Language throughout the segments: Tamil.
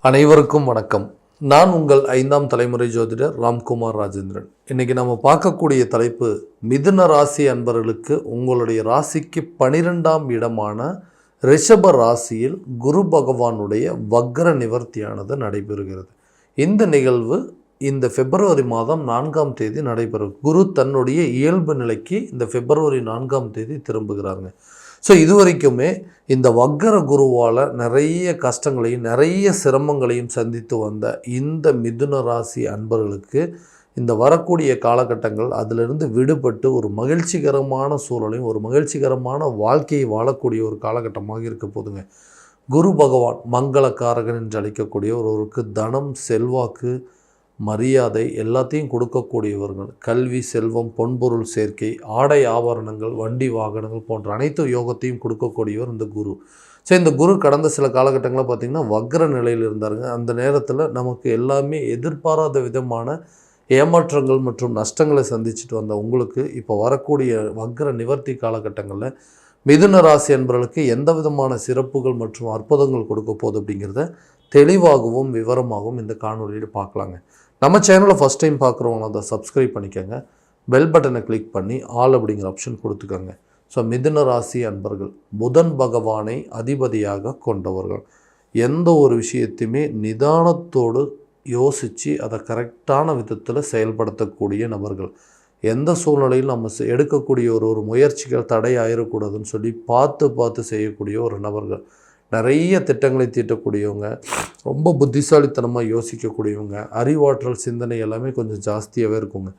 அனைவருக்கும் வணக்கம். நான் உங்கள் 5ஆம் தலைமுறை ஜோதிடர் ராம்குமார் ராஜேந்திரன். இன்றைக்கி நம்ம பார்க்கக்கூடிய தலைப்பு, மிதுன ராசி அன்பர்களுக்கு உங்களுடைய ராசிக்கு 12ஆம் இடமான ரிஷப ராசியில் குரு பகவானுடைய வக்ர நிவர்த்தியானது நடைபெறுகிறது. இந்த நிகழ்வு இந்த பிப்ரவரி மாதம் 4ஆம் தேதி நடைபெறும். குரு தன்னுடைய இயல்பு நிலைக்கு இந்த பிப்ரவரி 4ஆம் தேதி திரும்புகிறாங்க. ஸோ இதுவரைக்குமே இந்த வக்கர குருவால் நிறைய கஷ்டங்களையும் நிறைய சிரமங்களையும் சந்தித்து வந்த இந்த மிதுன ராசி அன்பர்களுக்கு இந்த வரக்கூடிய காலகட்டங்கள் அதிலிருந்து விடுபட்டு ஒரு மகிழ்ச்சிகரமான சூழலையும் ஒரு மகிழ்ச்சிகரமான வாழ்க்கையை வாழக்கூடிய ஒரு காலகட்டமாக இருக்க போதுங்க. குரு பகவான் மங்களக்காரகன் என்று அழைக்கக்கூடிய ஒருவருக்கு தனம், செல்வாக்கு, மரியாதை எல்லாத்தையும் கொடுக்கக்கூடியவர்கள். கல்வி, செல்வம், பொன்பொருள் சேர்க்கை, ஆடை ஆபரணங்கள், வண்டி வாகனங்கள் போன்ற அனைத்து யோகத்தையும் கொடுக்கக்கூடியவர் இந்த குரு. ஸோ இந்த குரு கடந்த சில காலகட்டங்களில் பார்த்திங்கன்னா வக்ர நிலையில் இருந்தாருங்க. அந்த நேரத்தில் நமக்கு எல்லாமே எதிர்பாராத விதமான ஏமாற்றங்கள் மற்றும் நஷ்டங்களை சந்திச்சுட்டு வந்த உங்களுக்கு இப்போ வரக்கூடிய வக்ர நிவர்த்தி காலகட்டங்களில் மிதுன ராசி என்பவர்களுக்கு எந்த விதமான சிறப்புகள் மற்றும் அற்புதங்கள் கொடுக்க போகுது அப்படிங்கிறத தெளிவாகவும் விவரமாகவும் இந்த காணொலியில் பார்க்கலாங்க. நம்ம சேனலை ஃபஸ்ட் டைம் பார்க்குறவங்க அதை சப்ஸ்கிரைப் பண்ணிக்கோங்க. பெல் பட்டனை கிளிக் பண்ணி ஆல் அப்படிங்கிற ஆப்ஷன் கொடுத்துக்கோங்க. ஸோ மிதுன ராசி அன்பர்கள் புதன் பகவானை அதிபதியாக கொண்டவர்கள். எந்த ஒரு விஷயத்தையுமே நிதானத்தோடு யோசித்து அதை கரெக்டான விதத்தில் செயல்படுத்தக்கூடிய நபர்கள். எந்த சூழ்நிலையில் நம்ம எடுக்கக்கூடிய ஒரு முயற்சிகள் தடை ஆயிடக்கூடாதுன்னு சொல்லி பார்த்து செய்யக்கூடிய ஒரு நபர்கள். நிறைய திட்டங்களை தீட்டக்கூடியவங்க, ரொம்ப புத்திசாலித்தனமாக யோசிக்கக்கூடியவங்க, அறிவாற்றல், சிந்தனை எல்லாமே கொஞ்சம் ஜாஸ்தியாகவே இருக்குங்க.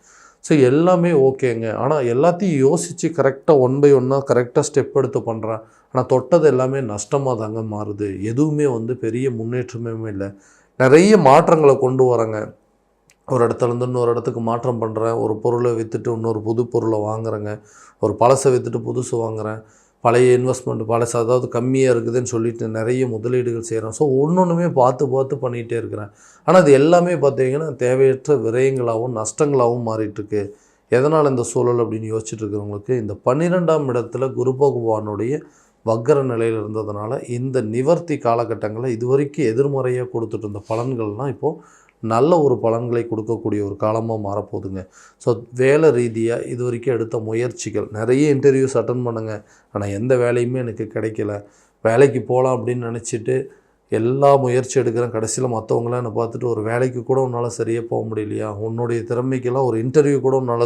ஸோ எல்லாமே ஓகேங்க. ஆனால் எல்லாத்தையும் யோசித்து கரெக்டாக ஒன் பை ஒன்னாக கரெக்டாக ஸ்டெப் எடுத்து பண்ணுறேன். ஆனால் தொட்டது எல்லாமே நஷ்டமாக தாங்க மாறுது. எதுவுமே பெரிய முன்னேற்றமே இல்லை. நிறைய மாற்றங்களை கொண்டு வரேங்க. ஒரு இடத்துலேருந்து இன்னொரு இடத்துக்கு மாற்றம் பண்ணுறேன். ஒரு பொருளை விற்றுட்டு இன்னொரு புது பொருளை வாங்குறேங்க. ஒரு பழசை விற்றுட்டு புதுசு வாங்குகிறேன். பழைய இன்வெஸ்ட்மெண்ட் பழசு அதாவது கம்மியாக இருக்குதுன்னு சொல்லிட்டு நிறைய முதலீடுகள் செய்கிறேன். ஸோ ஒன்றொன்றுமே பார்த்து பண்ணிகிட்டே இருக்கிறேன். ஆனால் அது எல்லாமே பார்த்திங்கன்னா தேவையற்ற விரயங்களாகவும் நஷ்டங்களாகவும் மாறிட்டுருக்கு. எதனால் இந்த சூழல் அப்படின்னு யோசிச்சுட்டு இருக்கிறவங்களுக்கு இந்த 12ஆம் இடத்துல குரு பகவானுடைய வக்கர நிலையில் இருந்ததுனால இந்த நிவர்த்தி காலகட்டங்களில் இதுவரைக்கும் எதிர்மறையாக கொடுத்துட்டு இருந்த பலன்கள்லாம் இப்போது நல்ல ஒரு பலன்களை கொடுக்கக்கூடிய ஒரு காலமாக மாறப்போகுதுங்க. ஸோ வேலை ரீதியாக இது வரைக்கும் எடுத்த முயற்சிகள், நிறைய இன்டர்வியூஸ் அட்டன் பண்ணுங்க. ஆனால் எந்த வேலையுமே எனக்கு கிடைக்கல. வேலைக்கு போகலாம் அப்படின்னு நினச்சிட்டு எல்லா முயற்சி எடுக்கிறேன். கடைசியில் மற்றவங்களாம் என்னை பார்த்துட்டு ஒரு வேலைக்கு கூட உன்னால் சரியாக போக முடியலையா, உன்னுடைய திறமைக்கெல்லாம் ஒரு இன்டர்வியூ கூட உன்னால்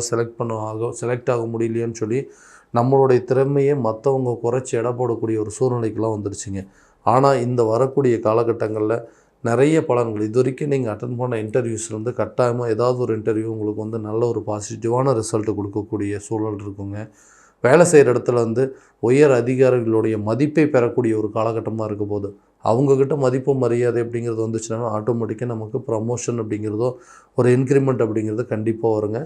செலக்ட் ஆக முடியலையான்னு சொல்லி நம்மளுடைய திறமையை மற்றவங்க குறைச்சி எடை போடக்கூடிய ஒரு சூழ்நிலைக்கெல்லாம் வந்துடுச்சுங்க. ஆனால் இந்த வரக்கூடிய காலகட்டங்களில் நிறைய பலன்கள் இது வரைக்கும் நீங்கள் அட்டன் பண்ண இன்டர்வியூஸ்லேருந்து கட்டாயமாக ஏதாவது ஒரு இன்டர்வியூ உங்களுக்கு நல்ல ஒரு பாசிட்டிவான ரிசல்ட்டு கொடுக்கக்கூடிய சூழல் இருக்குங்க. வேலை செய்கிற இடத்துல உயர் அதிகாரிகளுடைய மதிப்பை பெறக்கூடிய ஒரு காலகட்டமாக இருக்க போது அவங்கக்கிட்ட மதிப்பு மரியாதை அப்படிங்கிறது வந்துச்சுன்னா ஆட்டோமேட்டிக்காக நமக்கு ப்ரமோஷன் அப்படிங்கிறதோ ஒரு இன்க்ரிமெண்ட் அப்படிங்கிறது கண்டிப்பாக வருங்க.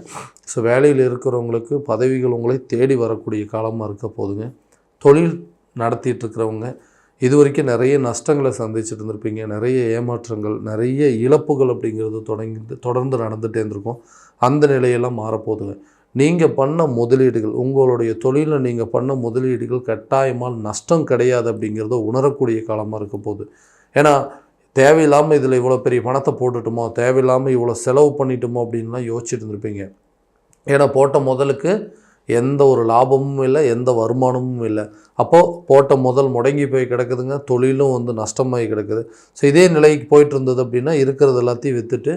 ஸோ வேலையில் இருக்கிறவங்களுக்கு பதவிகள் உங்களை தேடி வரக்கூடிய காலமாக இருக்க போதுங்க. தொழில் நடத்திட்டுருக்கிறவங்க இது வரைக்கும் நிறைய நஷ்டங்களை சந்திச்சுட்டு இருந்திருப்பீங்க. நிறைய ஏமாற்றங்கள், நிறைய இழப்புகள் அப்படிங்கிறது தொடர்ந்து நடந்துகிட்டே இருந்திருக்கும். அந்த நிலையெல்லாம் மாறப்போகுதுங்க. நீங்கள் பண்ண முதலீடுகள், உங்களுடைய தொழிலில் நீங்கள் பண்ண முதலீடுகள் கட்டாயமாக நஷ்டம் கிடையாது அப்படிங்கிறத உணரக்கூடிய காலமாக இருக்க போகுது. ஏன்னா தேவையில்லாமல் இதில் இவ்வளோ பெரிய பணத்தை போட்டுட்டோமோ, தேவையில்லாமல் இவ்வளோ செலவு பண்ணிட்டோமோ அப்படின்லாம் யோசிச்சுட்டு இருந்திருப்பீங்க. ஏன்னா போட்ட முதலுக்கு எந்த ஒரு லாபமும் இல்லை, எந்த வருமானமும் இல்லை. அப்போது போட்ட முதல் முடங்கி போய் கிடக்குதுங்க. தொழிலும் நஷ்டமாகி கிடக்குது. ஸோ இதே நிலைக்கு போயிட்டு இருந்தது அப்படின்னா இருக்கிறது எல்லாத்தையும் விற்றுட்டு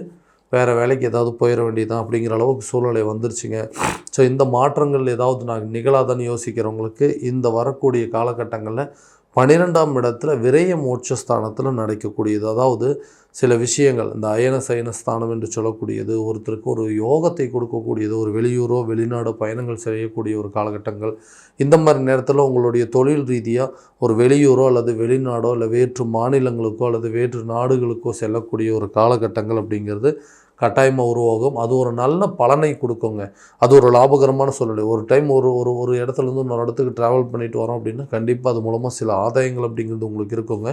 வேறு வேலைக்கு ஏதாவது போயிட வேண்டியதான் அப்படிங்கிற அளவுக்கு சூழ்நிலை வந்துருச்சுங்க. ஸோ இந்த மாற்றங்கள் ஏதாவது நிகழாதான்னு யோசிக்கிறவங்களுக்கு இந்த வரக்கூடிய காலகட்டங்களில் 12ஆம் இடத்துல விரய மோட்சஸ்தானத்தில் நடக்கக்கூடியது. அதாவது சில விஷயங்கள் இந்த அயன சயன ஸ்தானம் என்று சொல்லக்கூடியது ஒருத்தருக்கு ஒரு யோகத்தை கொடுக்கக்கூடியது. ஒரு வெளியூரோ வெளிநாடோ பயணங்கள் செய்யக்கூடிய ஒரு காலகட்டங்கள். இந்த மாதிரி நேரத்தில் உங்களுடைய தொழில் ரீதியாக ஒரு வெளியூரோ அல்லது வெளிநாடோ இல்லை வேற்று மாநிலங்களுக்கோ அல்லது வேற்று நாடுகளுக்கோ செல்லக்கூடிய ஒரு காலகட்டங்கள் அப்படிங்கிறது கட்டாயமாக உருவாகும். அது ஒரு நல்ல பலனை கொடுக்குங்க. அது ஒரு லாபகரமான சூழ்நிலை. ஒரு டைம் ஒரு இடத்துலேருந்து இன்னொரு இடத்துக்கு ட்ராவல் பண்ணிட்டு வரோம் அப்படின்னா கண்டிப்பாக அது மூலமாக சில ஆதாயங்கள் அப்படிங்கிறது உங்களுக்கு இருக்குங்க.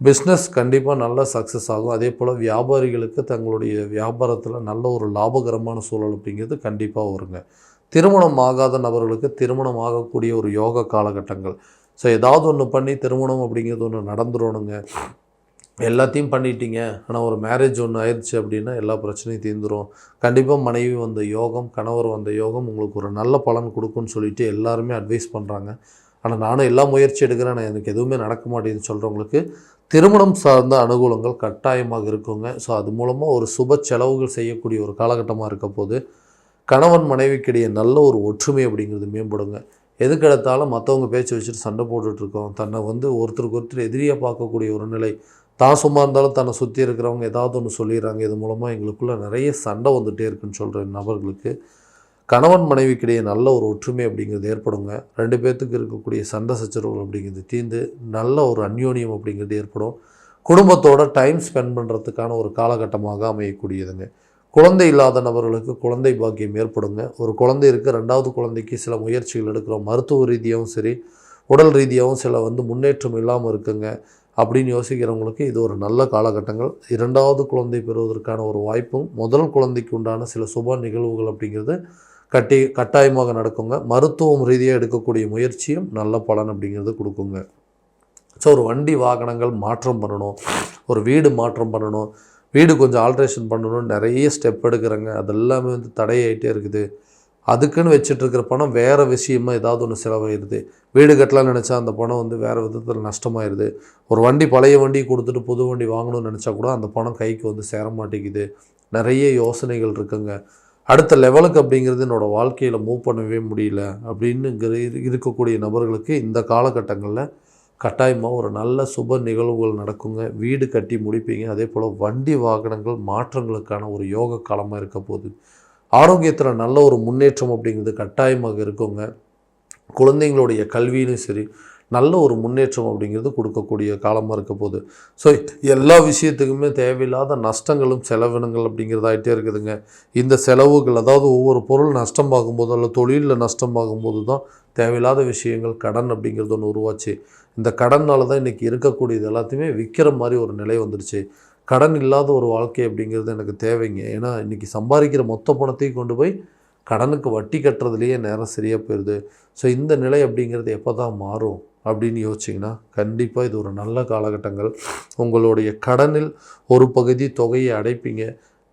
பிஸ்னஸ் கண்டிப்பாக நல்லா சக்ஸஸ் ஆகும். அதே போல் வியாபாரிகளுக்கு தங்களுடைய வியாபாரத்தில் நல்ல ஒரு லாபகரமான சூழல் அப்படிங்கிறது கண்டிப்பாக வருங்க. திருமணம் ஆகாத நபர்களுக்கு திருமணம் ஆகக்கூடிய ஒரு யோக காலகட்டங்கள். ஸோ ஏதாவது ஒன்று பண்ணி திருமணம் அப்படிங்கிறது ஒன்று நடந்துடணுங்க. எல்லாத்தையும் பண்ணிட்டீங்க, ஆனால் ஒரு மேரேஜ் ஒன்று ஆயிடுச்சு அப்படின்னா எல்லா பிரச்சனையும் தீர்ந்துடும். கண்டிப்பாக மனைவி வந்த யோகம், கணவர் வந்த யோகம் உங்களுக்கு ஒரு நல்ல பலன் கொடுக்குன்னு சொல்லிட்டு எல்லாருமே அட்வைஸ் பண்ணுறாங்க. ஆனால் நானும் எல்லா முயற்சி எடுக்கிறேன், ஆனால் எனக்கு எதுவுமே நடக்க மாட்டேங்குதுன்னு சொல்கிறவங்களுக்கு திருமணம் சார்ந்த அனுகூலங்கள் கட்டாயமாக இருக்குங்க. ஸோ அது மூலமாக ஒரு சுப செலவுகள் செய்யக்கூடிய ஒரு காலகட்டமாக இருக்க போது கணவன் மனைவிக்கிடையே நல்ல ஒரு ஒற்றுமை அப்படிங்கிறது மேம்படுங்க. எதுக்கெடுத்தாலும் மற்றவங்க பேச்சு வச்சுட்டு சண்டை போட்டுட்ருக்கோம், தன்னை ஒருத்தருக்கு ஒருத்தர் எதிரியாக பார்க்கக்கூடிய ஒரு நிலை, தான் சும்மா இருந்தாலும் தன்னை சுற்றி இருக்கிறவங்க ஏதாவது ஒன்று சொல்லிடுறாங்க, இது மூலமாக எங்களுக்குள்ளே நிறைய சண்டை வந்துகிட்டே இருக்குன்னு சொல்கிற நபர்களுக்கு கணவன் மனைவிக்கிடையே நல்ல ஒரு ஒற்றுமை அப்படிங்கிறது ஏற்படுங்க. 2 பேர்த்துக்கு இருக்கக்கூடிய சண்டை சச்சரவுகள் அப்படிங்கிறது தீர்ந்து நல்ல ஒரு அந்யோன்யம் அப்படிங்கிறது ஏற்படும். குடும்பத்தோட டைம் ஸ்பெண்ட் பண்ணுறதுக்கான ஒரு காலகட்டமாக அமையக்கூடியதுங்க. குழந்தை இல்லாத நபர்களுக்கு குழந்தை பாக்கியம் ஏற்படுங்க. ஒரு குழந்தை இருக்குது, 2வது குழந்தைக்கு சில முயற்சிகள் எடுக்கிறோம், மருத்துவ ரீதியாகவும் சரி உடல் ரீதியாகவும் சில முன்னேற்றம் இல்லாமல் இருக்குங்க அப்படின்னு யோசிக்கிறவங்களுக்கு இது ஒரு நல்ல காலகட்டங்கள். 2வது குழந்தை பெறுவதற்கான ஒரு வாய்ப்பும் முதல் குழந்தைக்கு உண்டான சில சுப நிகழ்வுகள் அப்படிங்கிறது கட்டாயமாக நடக்குங்க. மருத்துவம் ரீதியாக எடுக்கக்கூடிய முயற்சியும் நல்ல பலன் அப்படிங்கிறது கொடுக்குங்க. ஸோ ஒரு வண்டி வாகனங்கள் மாற்றம் பண்ணணும், ஒரு வீடு மாற்றம் பண்ணணும், வீடு கொஞ்சம் ஆல்ட்ரேஷன் பண்ணணும்னு நிறைய ஸ்டெப் எடுக்கிறேங்க. அதெல்லாமே தடையாயிட்டே இருக்குது. அதுக்குன்னு வச்சுட்ருக்கிற பணம் வேறு விஷயமா ஏதாவது ஒன்று செலவாயிடுது. வீடு கட்டலாம்னு நினச்சா அந்த பணம் வேறு விதத்தில் நஷ்டமாயிருது. ஒரு வண்டி பழைய வண்டி கொடுத்துட்டு புது வண்டி வாங்கணும்னு நினச்சா கூட அந்த பணம் கைக்கு சேர மாட்டேங்குது. நிறைய யோசனைகள் இருக்குங்க. அடுத்த லெவலுக்கு அப்படிங்கிறது என்னோடய வாழ்க்கையில் மூவ் பண்ணவே முடியல அப்படின்னு இருக்கக்கூடிய நபர்களுக்கு இந்த காலகட்டங்களில் கட்டாயமாக ஒரு நல்ல சுப நிகழ்வுகள் நடக்குங்க. வீடு கட்டி முடிப்பீங்க. அதே போல் வண்டி வாகனங்கள் மாற்றங்களுக்கான ஒரு யோக காலமாக இருக்க போகுது. ஆரோக்கியத்தில் நல்ல ஒரு முன்னேற்றம் அப்படிங்கிறது கட்டாயமாக இருக்குங்க. குழந்தைங்களுடைய கல்வியிலும் சரி நல்ல ஒரு முன்னேற்றம் அப்படிங்கிறது கொடுக்கக்கூடிய காலமாக இருக்க போகுது. ஸோ எல்லா விஷயத்துக்குமே தேவையில்லாத நஷ்டங்களும் செலவினங்கள் அப்படிங்கிறதாயிட்டே இருக்குதுங்க. இந்த செலவுகள் அதாவது ஒவ்வொரு பொருள் நஷ்டமாகும்போது அல்ல தொழிலில் நஷ்டமாகும்போது தான் தேவையில்லாத விஷயங்கள் கடன் அப்படிங்கிறது ஒன்று உருவாச்சு. இந்த கடனால் தான் இன்றைக்கி இருக்கக்கூடியது எல்லாத்தையுமே விற்கிற மாதிரி ஒரு நிலை வந்துடுச்சு. கடன் இல்லாத ஒரு வாழ்க்கை அப்படிங்கிறது எனக்கு தேவைங்க. ஏன்னா இன்றைக்கி சம்பாதிக்கிற மொத்த பணத்தையும் கொண்டு போய் கடனுக்கு வட்டி கட்டுறதுலேயே நேரம் சரியாக போயிடுது. ஸோ இந்த நிலை அப்படிங்கிறது எப்போ தான் மாறும் அப்படின்னு யோசிச்சிங்கன்னா கண்டிப்பாக இது ஒரு நல்ல காலகட்டங்கள். உங்களுடைய கடனில் ஒரு பகுதி தொகையை அடைப்பீங்க.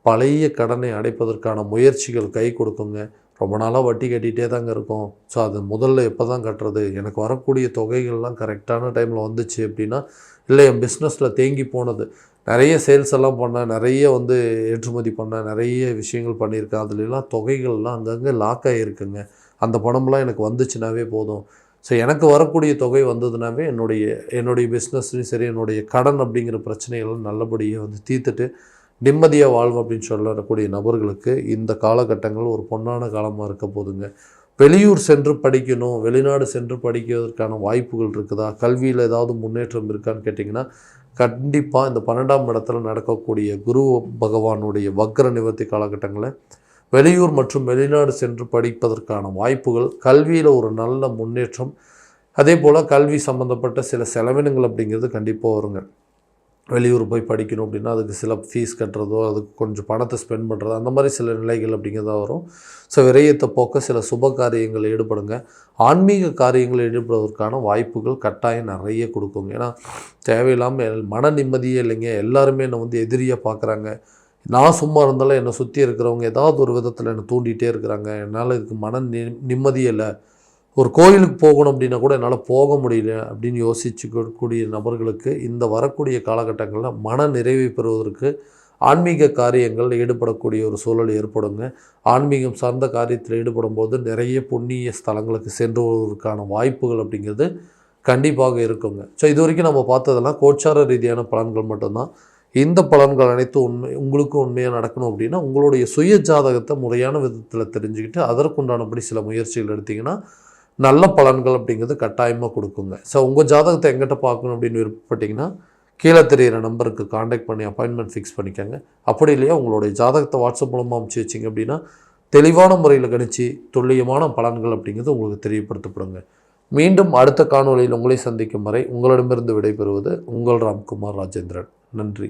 பழைய கடனை அடைப்பதற்கான முயற்சிகள் கை கொடுக்குங்க. ரொம்ப நாளாக வட்டி கட்டிகிட்டே தாங்க இருக்கும். ஸோ அது முதல்ல எப்போ தான் கட்டுறது, எனக்கு வரக்கூடிய தொகைகள்லாம் கரெக்டான டைமில் வந்துச்சு அப்படின்னா, இல்லை என் பிஸ்னஸில் தேங்கி போனது, நிறைய சேல்ஸ் எல்லாம் பண்ணேன், நிறைய ஏற்றுமதி பண்ணேன், நிறைய விஷயங்கள் பண்ணியிருக்கேன், அதுலலாம் தொகைகள்லாம் அங்கங்கே லாக் ஆகிருக்குங்க. அந்த பணம்லாம் எனக்கு வந்துச்சுனாவே போதும். ஸோ எனக்கு வரக்கூடிய தொகை வந்ததுனாவே என்னுடைய பிஸ்னஸ்லையும் சரி என்னுடைய கடன் அப்படிங்கிற பிரச்சனைகளும் நல்லபடியாக தீர்த்துட்டு நிம்மதியாக வாழ்வு அப்படின்னு சொல்லக்கூடிய நபர்களுக்கு இந்த காலகட்டங்கள் ஒரு பொன்னான காலமாக இருக்க போதுங்க. வெளியூர் சென்று படிக்கணும், வெளிநாடு சென்று படிக்கிறதுக்கான வாய்ப்புகள் இருக்குதா, கல்வியில் ஏதாவது முன்னேற்றம் இருக்கான்னு கேட்டிங்கன்னா கண்டிப்பாக இந்த 12ஆம் இடத்துல நடக்கக்கூடிய குரு பகவானுடைய வக்ர நிவர்த்தி காலகட்டங்களில் வெளியூர் மற்றும் வெளிநாடு சென்று படிப்பதற்கான வாய்ப்புகள், கல்வியில் ஒரு நல்ல முன்னேற்றம், அதே போல் கல்வி சம்மந்தப்பட்ட சில செலவினங்கள் அப்படிங்கிறது கண்டிப்பாக வருங்க. வெளியூர் போய் படிக்கணும் அப்படின்னா அதுக்கு சில ஃபீஸ் கட்டுறதோ, அதுக்கு கொஞ்சம் பணத்தை ஸ்பெண்ட் பண்ணுறதோ, அந்த மாதிரி சில நிலைகள் அப்படிங்கிறதா வரும். ஸோ விரயத்தை போக்க சில சுப காரியங்கள் ஈடுபடுங்க. ஆன்மீக காரியங்கள் ஈடுபடுவதற்கான வாய்ப்புகள் கட்டாயம் நிறைய கொடுக்குங்க. ஏன்னா தேவையில்லாமல் மன நிம்மதியே இல்லைங்க. எல்லாருமே என்னை எதிரியாக பார்க்குறாங்க. நான் சும்மா இருந்தாலும் என்னை சுற்றி இருக்கிறவங்க ஏதாவது ஒரு விதத்தில் என்னை தூண்டிகிட்டே இருக்கிறாங்க. என்னால் இதுக்கு நிம்மதியே இல்லை. ஒரு கோயிலுக்கு போகணும் அப்படின்னா கூட என்னால் போக முடியல அப்படின்னு யோசிச்சுக்கூடிய நபர்களுக்கு இந்த வரக்கூடிய காலகட்டங்களில் மன நிறைவை பெறுவதற்கு ஆன்மீக காரியங்கள் ஈடுபடக்கூடிய ஒரு சூழல் ஏற்படுங்க. ஆன்மீகம் சார்ந்த காரியத்தில் ஈடுபடும் போது நிறைய புண்ணிய ஸ்தலங்களுக்கு சென்று வருவதற்கான வாய்ப்புகள் அப்படிங்கிறது கண்டிப்பாக இருக்குங்க. ஸோ இது வரைக்கும் நம்ம பார்த்ததெல்லாம் கோச்சார ரீதியான பலன்கள் மட்டும்தான். இந்த பலன்கள் அனைத்தும் உங்களுக்கும் உண்மையாக நடக்கணும் அப்படின்னா உங்களுடைய சுய ஜாதகத்தை முறையான விதத்தில் தெரிஞ்சுக்கிட்டு அதற்குண்டானபடி சில முயற்சிகள் எடுத்திங்கன்னா நல்ல பலன்கள் அப்படிங்கிறது கட்டாயமாக கொடுக்குங்க. ஸோ உங்கள் ஜாதகத்தை எங்கிட்ட பார்க்கணும் அப்படின்னு விருப்பப்பட்டிங்கன்னா கீழே தெரிகிற நம்பருக்கு காண்டாக்ட் பண்ணி அப்பாயின்மெண்ட் ஃபிக்ஸ் பண்ணிக்கோங்க. அப்படி இல்லையா உங்களுடைய ஜாதகத்தை வாட்ஸ்அப் மூலமாக அனுப்பிச்சி வச்சிங்க அப்படின்னா தெளிவான முறையில் கணிச்சு துல்லியமான பலன்கள் அப்படிங்கிறது உங்களுக்கு தெரியப்படுத்தப்படுங்க. மீண்டும் அடுத்த காணொளியில் உங்களை சந்திக்கும் வரை உங்களிடமிருந்து விடைபெறுவது உங்கள் ராம்குமார் ராஜேந்திரன். நன்றி.